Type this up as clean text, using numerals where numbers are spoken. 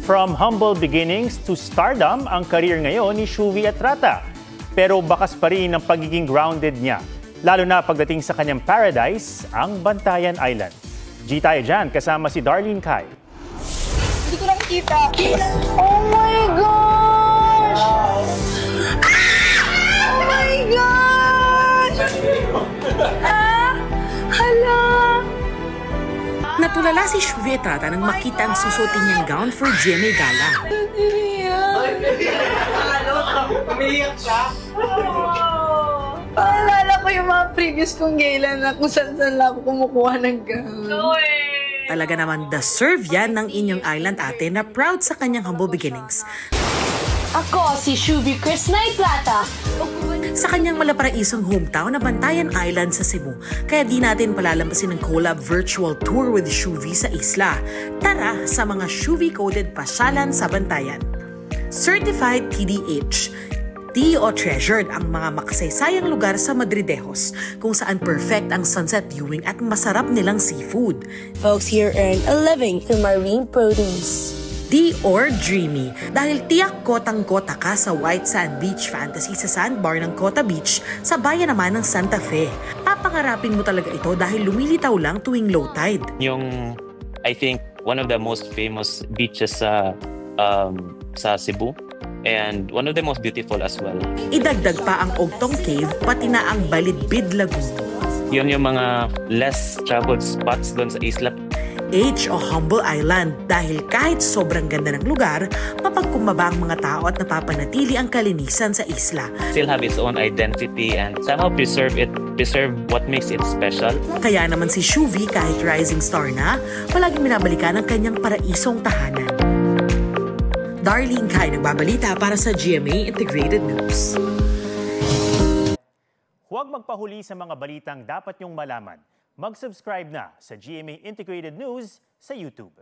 From humble beginnings to stardom, ang career ngayon ni Shuvi Etrata. Pero bakas pa rin ang pagiging grounded niya, lalo na pagdating sa kanyang paradise, ang Bantayan Island. G tayo dyan, kasama si Darlene Kai. Hindi ko nakikita. Oh my gosh! Oh my gosh! Hala! Natulala si Shuvi Etrata nang makita ang susutin niyang gown for GMA Gala. Umiyak ka? Paalala ko yung mga previous kong gala na kung saan lang ako kumukuha ng gown. Talaga naman deserve yan ng inyong island ate na proud sa kanyang humble beginnings. Ako si Shuvi Crisnay Plata. Sa kanyang malaparaisong hometown na Bantayan Island sa Cebu. Kaya di natin palalampasin ng collab virtual tour with Shuvi sa isla. Tara sa mga Shuvi-coded pasyalan sa Bantayan. Certified TDH. Tea o treasured ang mga makasaysayang lugar sa Madridejos kung saan perfect ang sunset viewing at masarap nilang seafood. Folks here earn a living through marine produce. D or dreamy dahil tiyak kotang-kota ka sa White Sand Beach Fantasy sa sandbar ng Kota Beach sa bayan naman ng Santa Fe. Papangarapin mo talaga ito dahil lumilitaw lang tuwing low tide. Yung, I think, one of the most famous beaches sa Cebu and one of the most beautiful as well. Idagdag pa ang Ogtong Cave pati na ang Balidbid Lagoon. Yun yung mga less traveled spots doon sa isla. H o Humble Island dahil kahit sobrang ganda ng lugar, mapagkumbaba ang mga tao at napapanatili ang kalinisan sa isla. Still have its own identity and somehow preserve what makes it special. Kaya naman si Shuvi kahit rising star na, palaging minabalikan ang kanyang paraisong tahanan. Darlene Kai nagbabalita para sa GMA Integrated News. Huwag magpahuli sa mga balitang dapat niyong malaman. Mag-subscribe na sa GMA Integrated News sa YouTube.